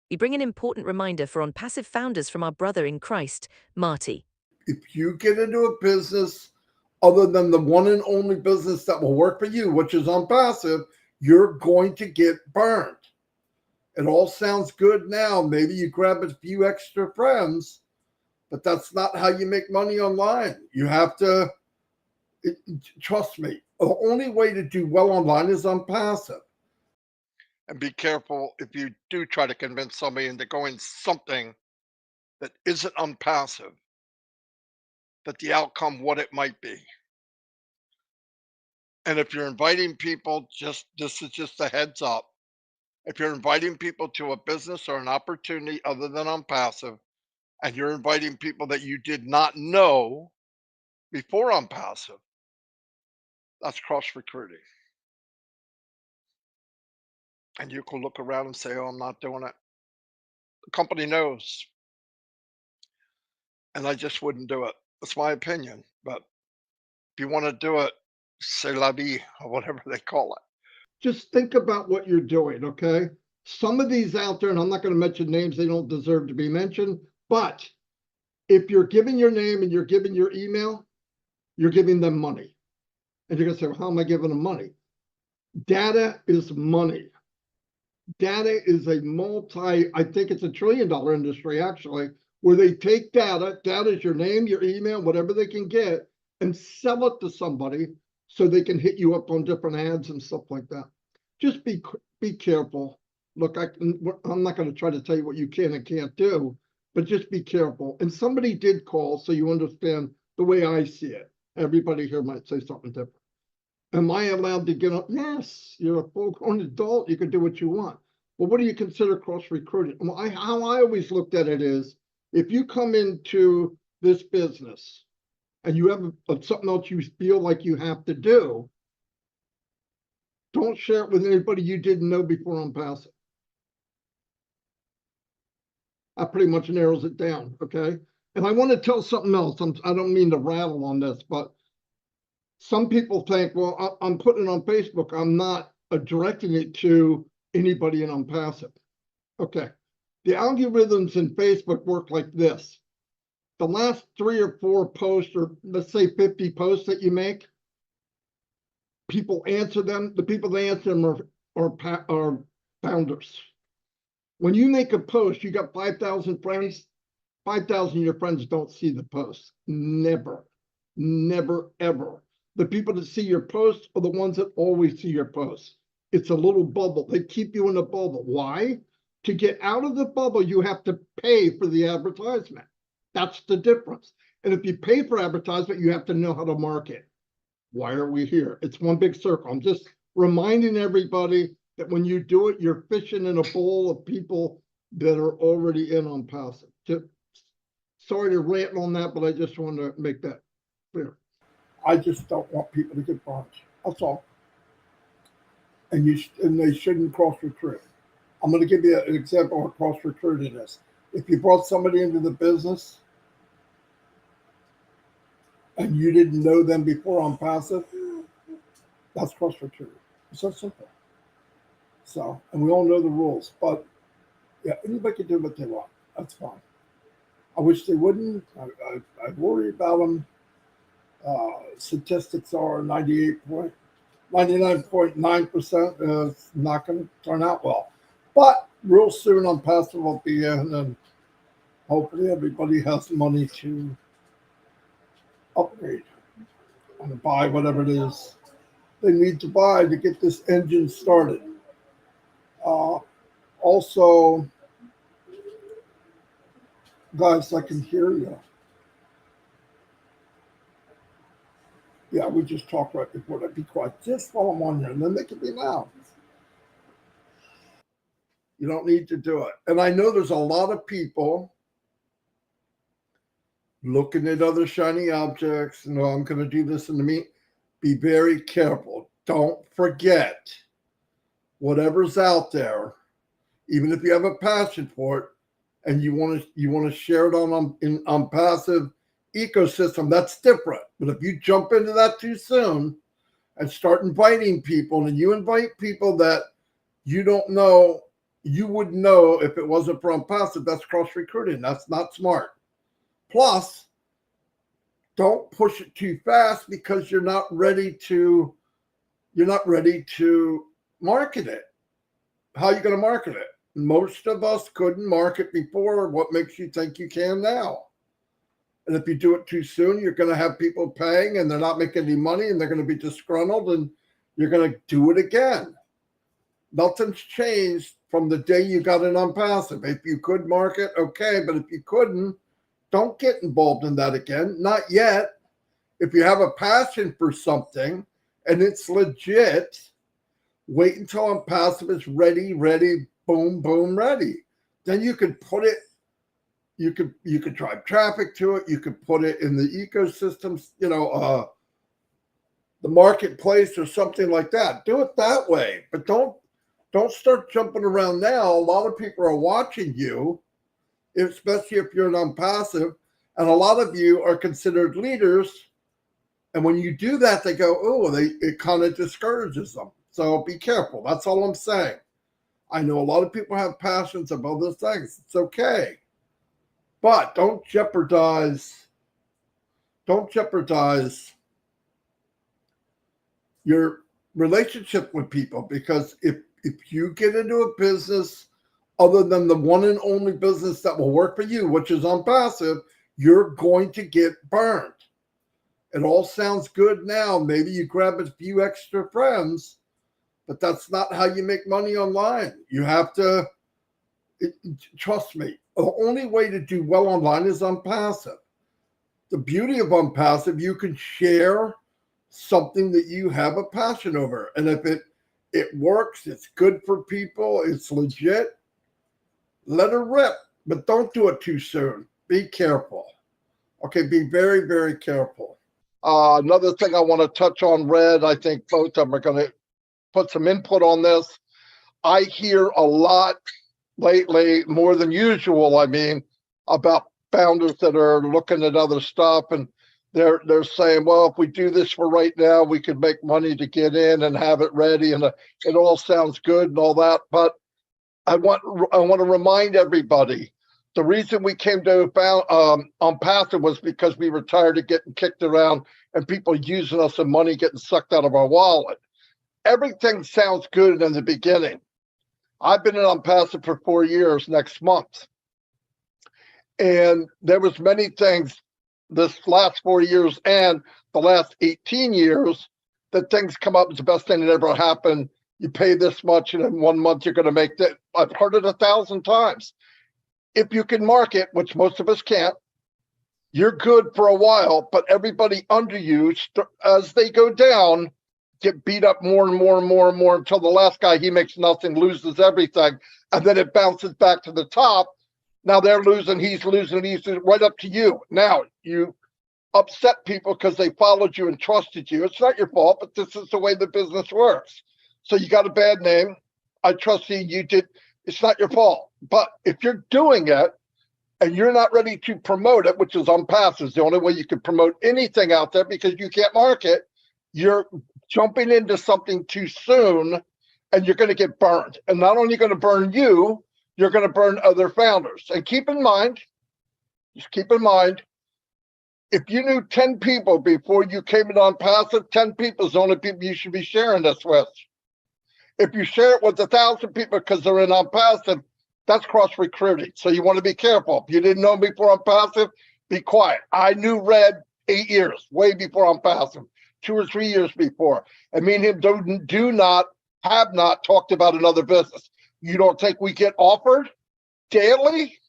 we bring an important reminder for ONPASSIVE founders from our brother in Christ, Marty. If you get into a business other than the one and only business that will work for you, which is ONPASSIVE, you're going to get burned. It all sounds good now. Maybe you grab a few extra friends, but that's not how you make money online. You have to, trust me, the only way to do well online is ONPASSIVE. And be careful if you do try to convince somebody into going something that isn't ONPASSIVE, that the outcome, what it might be. And if you're inviting people, this is just a heads up. If you're inviting people to a business or an opportunity other than ONPASSIVE, and you're inviting people that you did not know before ONPASSIVE, that's cross-recruiting. And you can look around and say, oh, I'm not doing it. The company knows. And I just wouldn't do it. That's my opinion. But if you want to do it, c'est la vie, or whatever they call it. Just think about what you're doing, okay? Some of these out there, and I'm not going to mention names, they don't deserve to be mentioned, but if you're giving your name and you're giving your email, you're giving them money. And you're going to say, well, how am I giving them money? Data is money. Data is a I think it's $1 trillion industry, actually, where they take data is your name, your email, whatever they can get, and sell it to somebody so they can hit you up on different ads and stuff like that. Just be careful. Look, I'm not going to try to tell you what you can and can't do, but just be careful. And somebody did call, so you understand the way I see it. Everybody here might say something different. Am I allowed to get up? Yes, you're a full-grown adult. You can do what you want. Well, what do you consider cross-recruiting? Well, how I always looked at it is, if you come into this business and you have something else you feel like you have to do, don't share it with anybody you didn't know before ONPASSIVE. That pretty much narrows it down, okay? And I want to tell something else. I don't mean to rattle on this, but some people think, well, I'm putting it on Facebook. I'm not directing it to anybody in ONPASSIVE. Okay. The algorithms in Facebook work like this. The last 3 or 4 posts, or let's say 50 posts that you make, people answer them. The people that answer them are founders. When you make a post, you got 5,000 friends. 5,000 of your friends don't see the post. Never, never, ever. The people that see your posts are the ones that always see your posts. It's a little bubble. They keep you in a bubble. Why? To get out of the bubble, you have to pay for the advertisement. That's the difference. And if you pay for advertisement, you have to know how to market. Why are we here? It's one big circle. I'm just reminding everybody that when you do it, you're fishing in a bowl of people that are already in ONPASSIVE. Sorry to rant on that, but I just wanted to make that clear. I just don't want people to get burned. That's all. And they shouldn't cross-recruit. I'm going to give you an example of cross-recruiting is. If you brought somebody into the business and you didn't know them before ONPASSIVE, that's cross-recruiting. It's so simple. So, and we all know the rules, but yeah, anybody can do what they want. That's fine. I wish they wouldn't. I worry about them. Statistics are 99.9% is not going to turn out well. But real soon ONPASSIVE will be in, and hopefully everybody has money to upgrade and buy whatever it is they need to buy to get this engine started. Also, guys, I can hear you. Yeah, we just talked right before that. Be quiet just while I'm on here, and then they can be loud. You don't need to do it. And I know there's a lot of people looking at other shiny objects. No, I'm going to do this in the meet. Be very careful. Don't forget whatever's out there, even if you have a passion for it and you want to share it on ONPASSIVE ecosystem, that's different. But if you jump into that too soon and start inviting people, and you invite people that you don't know you would know if it wasn't for ONPASSIVE. That's cross recruiting. That's not smart. Plus, don't push it too fast because you're not ready to market it. How are you going to market it? Most of us couldn't market before. What makes you think you can now? And if you do it too soon, you're going to have people paying and they're not making any money and they're going to be disgruntled and you're going to do it again. Nothing's changed from the day you got it on passive. If you could market, okay, but if you couldn't, don't get involved in that again. Not yet. If you have a passion for something and it's legit, wait until ONPASSIVE is ready, boom, boom, ready. Then you could put it, you could drive traffic to it. You could put it in the ecosystems, the marketplace or something like that. Do it that way, but don't start jumping around now. A lot of people are watching you, especially if you're an ONPASSIVE, and a lot of you are considered leaders. And when you do that, they go, oh, it kind of discourages them. So be careful. That's all I'm saying. I know a lot of people have passions about other things. It's okay. But don't jeopardize your relationship with people, because if you get into a business other than the one and only business that will work for you, which is ONPASSIVE, you're going to get burned. It all sounds good now. Maybe you grab a few extra friends, but that's not how you make money online. You have to, trust me, the only way to do well online is ONPASSIVE. The beauty of ONPASSIVE, you can share something that you have a passion over. And if it works, it's good for people, it's legit, let her rip, but don't do it too soon. Be careful. Okay, be very, very careful. Another thing I want to touch on, Red, I think both of them are going to put some input on this. I hear a lot lately, more than usual, about founders that are looking at other stuff, and they're saying, well, if we do this for right now, we could make money to get in and have it ready, and it all sounds good and all that. But I want to remind everybody, the reason we came to ONPASSIVE was because we were tired of getting kicked around and people using us and money getting sucked out of our wallet. Everything sounds good in the beginning. I've been in ONPASSIVE for 4 years next month. And there was many things this last 4 years and the last 18 years that things come up as the best thing that ever happened. You pay this much and in 1 month you're going to make that. I've heard it 1,000 times. If you can market, which most of us can't, you're good for a while, but everybody under you, as they go down, get beat up more and more and more and more until the last guy, he makes nothing, loses everything, and then it bounces back to the top. Now they're losing, he's losing, right up to you. Now you upset people because they followed you and trusted you. It's not your fault, but this is the way the business works. So you got a bad name. I trust you did. It's not your fault. But if you're doing it and you're not ready to promote it, which is ONPASSIVE, the only way you can promote anything out there because you can't market, you're jumping into something too soon and you're going to get burned. And not only going to burn you, you're going to burn other founders. And keep in mind, if you knew 10 people before you came in ONPASSIVE, 10 people is the only people you should be sharing this with. If you share it with 1,000 people because they're in ONPASSIVE, that's cross recruiting. So you want to be careful. If you didn't know me before ONPASSIVE, be quiet. I knew Red 8 years, way before ONPASSIVE, 2 or 3 years before. And me and him have not talked about another business. You don't think we get offered daily?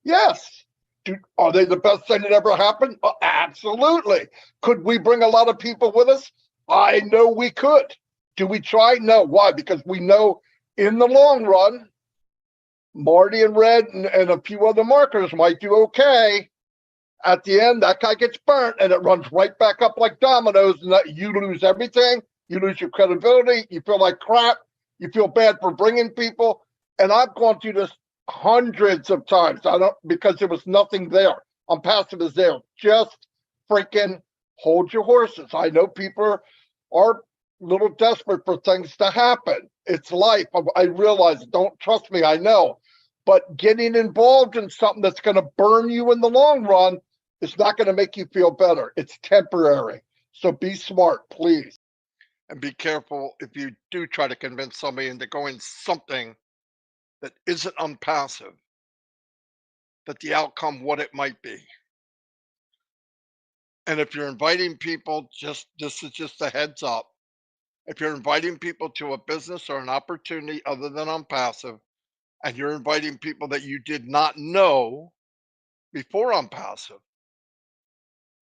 Yes. Are they the best thing that ever happened? Absolutely. Could we bring a lot of people with us? I know we could. Do we try? No. Why? Because we know in the long run, Marty and Red and a few other marketers might do okay. At the end, that guy gets burnt and it runs right back up like dominoes, and you lose everything. You lose your credibility. You feel like crap. You feel bad for bringing people. And I've gone through this hundreds of times. Because there was nothing there. ONPASSIVE is there. Just freaking hold your horses. I know people are a little desperate for things to happen. It's life. I realize, don't trust me, I know. But getting involved in something that's going to burn you in the long run is not going to make you feel better. It's temporary. So be smart, please. And be careful if you do try to convince somebody into going something that isn't unpassive, that the outcome, what it might be. And if you're inviting people, this is just a heads up. If you're inviting people to a business or an opportunity other than unpassive, and you're inviting people that you did not know before unpassive,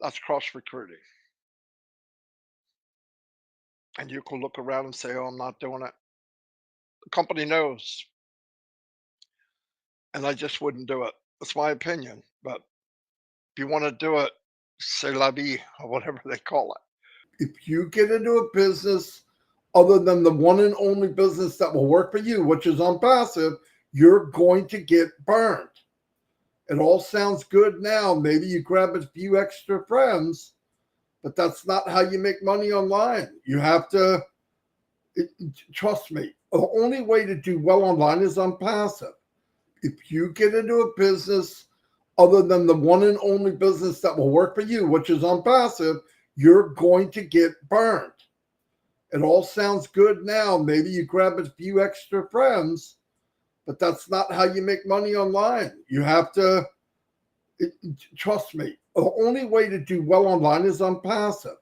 that's cross recruiting. And you can look around and say, oh, I'm not doing it. The company knows. And I just wouldn't do it. That's my opinion. But if you want to do it, c'est la vie, or whatever they call it. If you get into a business other than the one and only business that will work for you, which is unpassive, you're going to get burned. It all sounds good now. Maybe you grab a few extra friends, but that's not how you make money online. You have to, trust me, the only way to do well online is unpassive. If you get into a business other than the one and only business that will work for you, which is unpassive, you're going to get burned. It all sounds good now. Maybe you grab a few extra friends, but that's not how you make money online. You have to, trust me, the only way to do well online is unpassive.